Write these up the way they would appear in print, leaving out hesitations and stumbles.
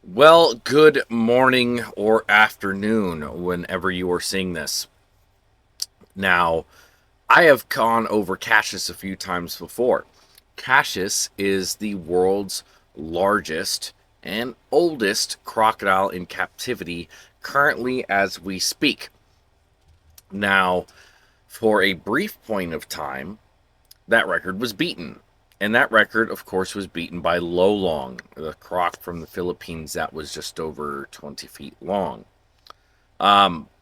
Well, good morning or afternoon whenever you are seeing this. Now, I have gone over Cassius a few times before. Cassius is the world's largest and oldest crocodile in captivity currently as we speak. Now, for a brief point of time, that record was beaten. And that record, of course, was beaten by Lolong, the croc from the Philippines that was just over 20 feet long.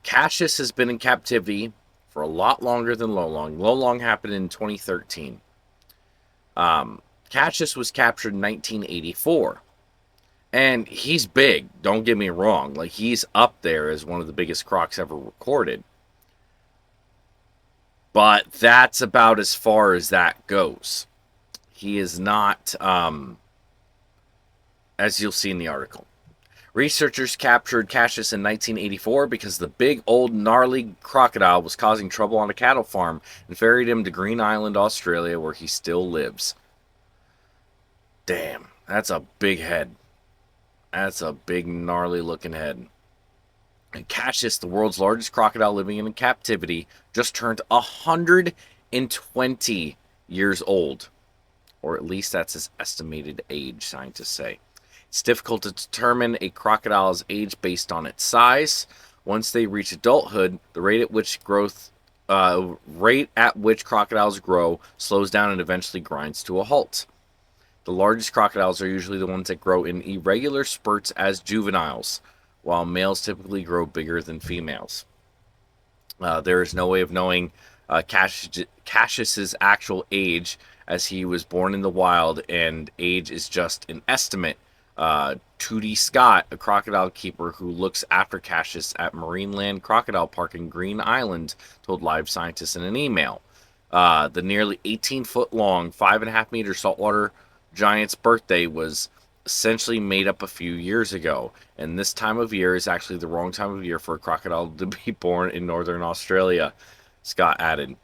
Cassius has been in captivity for a lot longer than Lolong. Lolong happened in 2013. Cassius was captured in 1984. And he's big, don't get me wrong. Like, he's up there as one of the biggest crocs ever recorded. But that's about as far as that goes. He is not, as you'll see in the article. Researchers captured Cassius in 1984 because the big old gnarly crocodile was causing trouble on a cattle farm and ferried him to Green Island, Australia, where he still lives. Damn, that's a big head. That's a big gnarly looking head. And Cassius, the world's largest crocodile living in captivity, just turned 120 years old. Or at least that's his estimated age, scientists say. It's difficult to determine a crocodile's age based on its size. Once they reach adulthood, the rate at which crocodiles grow slows down and eventually grinds to a halt. The largest crocodiles are usually the ones that grow in irregular spurts as juveniles, while males typically grow bigger than females. There is no way of knowing Cassius's actual age, as he was born in the wild, and age is just an estimate. Tootie Scott, a crocodile keeper who looks after Cassius at Marineland Crocodile Park in Green Island, told Live Scientist in an email. The nearly 18-foot long, 5.5-meter saltwater giant's birthday was essentially made up a few years ago, and this time of year is actually the wrong time of year for a crocodile to be born in northern Australia, Scott added.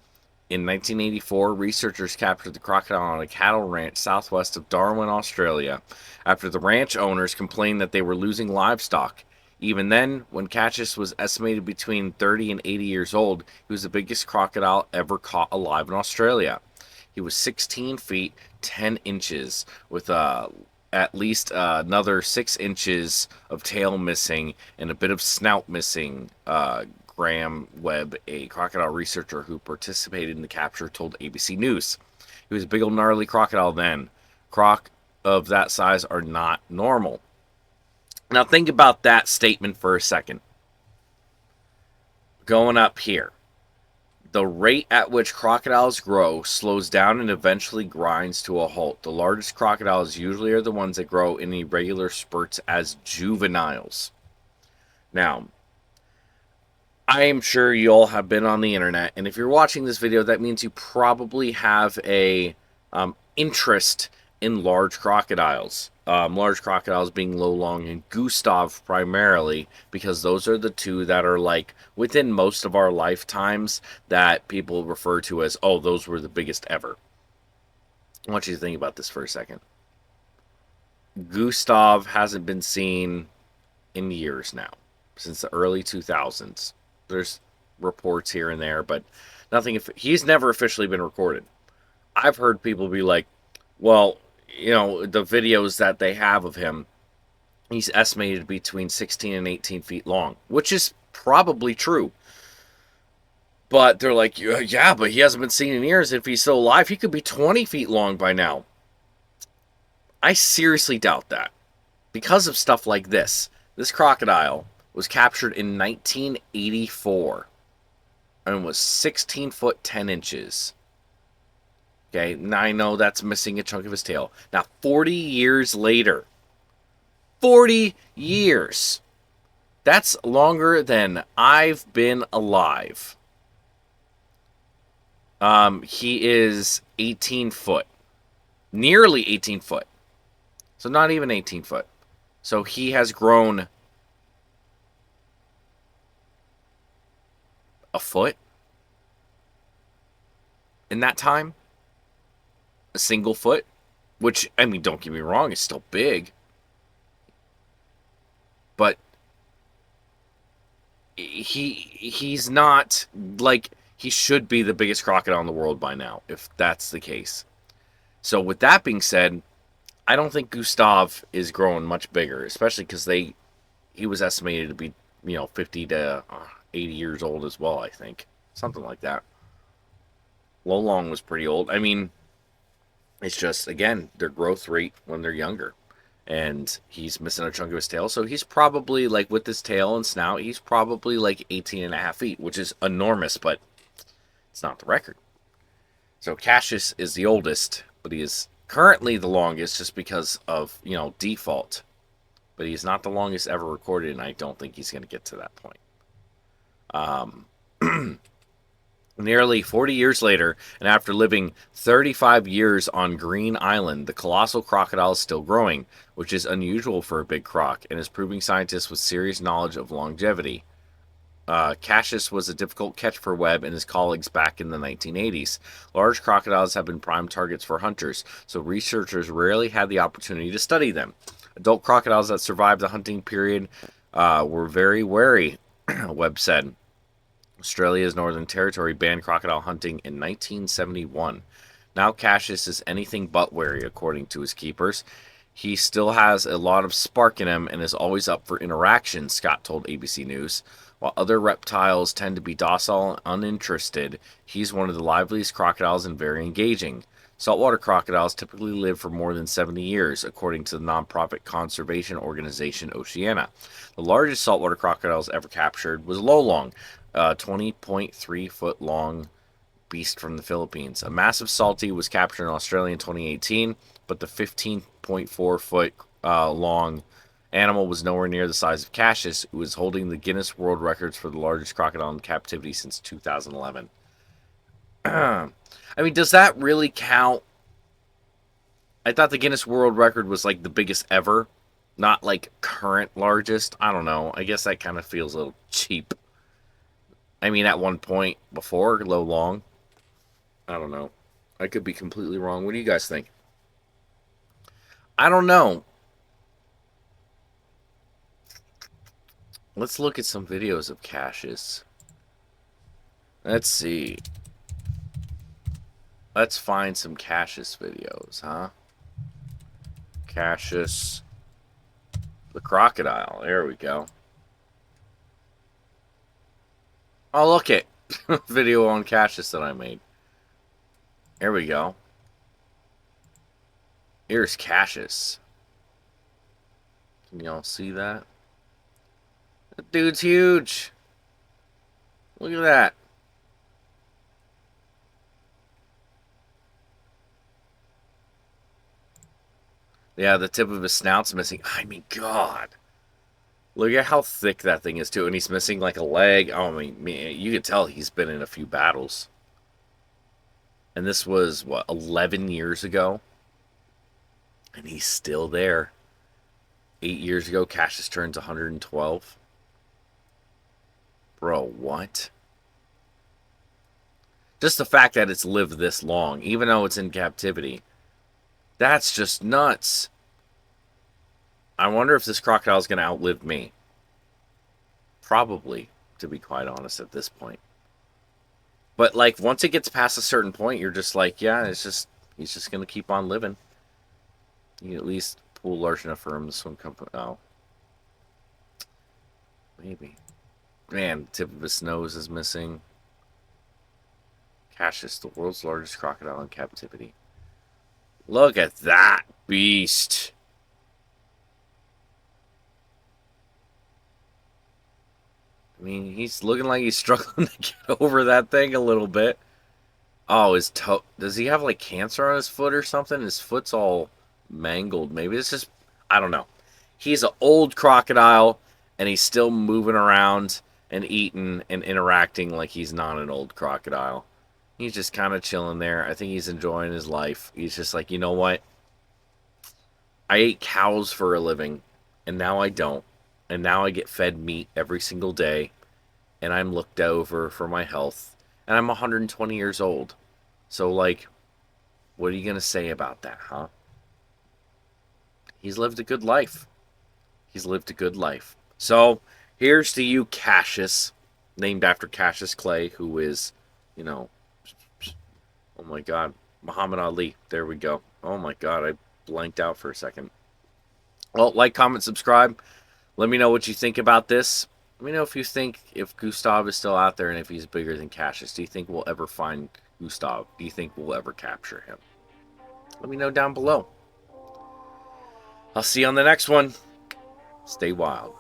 In 1984, researchers captured the crocodile on a cattle ranch southwest of Darwin, Australia, after the ranch owners complained that they were losing livestock. Even then, when Cassius was estimated between 30 and 80 years old, he was the biggest crocodile ever caught alive in Australia. He was 16 feet 10 inches with at least another 6 inches of tail missing and a bit of snout missing. Graham Webb, a crocodile researcher who participated in the capture, told ABC News. He was a big old gnarly crocodile then. Croc of that size are not normal. Now think about that statement for a second. Going up here. The rate at which crocodiles grow slows down and eventually grinds to a halt. The largest crocodiles usually are the ones that grow in irregular spurts as juveniles. Now, I am sure you all have been on the internet, and if you're watching this video, that means you probably have a interest in large crocodiles. Large crocodiles being Lolong and Gustav primarily, because those are the two that are like within most of our lifetimes that people refer to as, oh, those were the biggest ever. I want you to think about this for a second. Gustav hasn't been seen in years now, since the early 2000s. There's reports here and there, but nothing. He's never officially been recorded. I've heard people be like, well, you know, the videos that they have of him, he's estimated between 16 and 18 feet long, which is probably true. But they're like, yeah, but he hasn't been seen in years. If he's still alive, he could be 20 feet long by now. I seriously doubt that. Because of stuff like this. This crocodile was captured in 1984 and was 16 foot 10 inches. Okay, now I know that's missing a chunk of his tail. Now, 40 years later, 40 years. That's longer than I've been alive. He is 18 foot. Nearly 18 foot. So not even 18 foot. So he has grown a foot in that time. A single foot. Which, I mean, don't get me wrong, is still big. he's not like he should be the biggest crocodile in the world by now, if that's the case. So with that being said, I don't think Gustav is growing much bigger, especially because he was estimated to be 50 to 80 years old as well. I think something like that. Lolong was pretty old. I mean, it's just again their growth rate when they're younger, and he's missing a chunk of his tail, so he's probably like with his tail and snout, he's probably like 18 and a half feet, which is enormous, but it's not the record. So Cassius is the oldest, but he is currently the longest just because of default. But he's not the longest ever recorded, and I don't think he's going to get to that point. Nearly 40 years later, and after living 35 years on Green Island, the colossal crocodile is still growing, which is unusual for a big croc, and is proving scientists with serious knowledge of longevity. Cassius was a difficult catch for Webb and his colleagues back in the 1980s. Large crocodiles have been prime targets for hunters, so researchers rarely had the opportunity to study them. Adult crocodiles that survived the hunting period were very wary, Webb said. Australia's Northern Territory banned crocodile hunting in 1971. Now Cassius is anything but wary, according to his keepers. He still has a lot of spark in him and is always up for interaction, Scott told ABC News. While other reptiles tend to be docile and uninterested, he's one of the liveliest crocodiles and very engaging. Saltwater crocodiles typically live for more than 70 years, according to the nonprofit conservation organization Oceana. The largest saltwater crocodiles ever captured was Lolong, a 20.3-foot long beast from the Philippines. A massive salty was captured in Australia in 2018, but the 15.4-foot long animal was nowhere near the size of Cassius, who was holding the Guinness World Records for the largest crocodile in captivity since 2011. I mean, does that really count? I thought the Guinness World Record was like the biggest ever, not like current largest. I don't know. I guess that kind of feels a little cheap. I mean, at one point before Lolong. I don't know. I could be completely wrong. What do you guys think? I don't know. Let's look at some videos of Cassius. Let's see. Let's find some Cassius videos, huh? Cassius the crocodile. There we go. Oh, look it. Video on Cassius that I made. There we go. Here's Cassius. Can y'all see that? That dude's huge. Look at that. Yeah, the tip of his snout's missing. I mean, God. Look at how thick that thing is, too. And he's missing, like, a leg. Oh, I mean, you can tell he's been in a few battles. And this was, what, 11 years ago? And he's still there. 8 years ago, Cassius turns 112. Bro, what? Just the fact that it's lived this long, even though it's in captivity. That's just nuts. I wonder if this crocodile is going to outlive me. Probably, to be quite honest, at this point. But, like, once it gets past a certain point, you're just like, yeah, he's just going to keep on living. You can at least pool large enough for him to swim comfort. Oh. Maybe. Man, the tip of his nose is missing. Cassius, the world's largest crocodile in captivity. Look at that beast. I mean, he's looking like he's struggling to get over that thing a little bit. Oh, his toe. Does he have like cancer on his foot or something? His foot's all mangled. Maybe it's just, I don't know. He's an old crocodile and he's still moving around and eating and interacting like he's not an old crocodile. He's just kind of chilling there. I think he's enjoying his life. He's just like, you know what? I ate cows for a living, and now I don't. And now I get fed meat every single day, and I'm looked over for my health. And I'm 120 years old. So, like, what are you going to say about that, huh? He's lived a good life. He's lived a good life. So, here's to you, Cassius. named after Cassius Clay, who is, you know, oh my God, Muhammad Ali. There we go. Oh my God, I blanked out for a second. Well, like, comment, subscribe. Let me know what you think about this. Let me know if you think if Gustav is still out there and if he's bigger than Cassius. Do you think we'll ever find Gustav? Do you think we'll ever capture him? Let me know down below. I'll see you on the next one. Stay wild.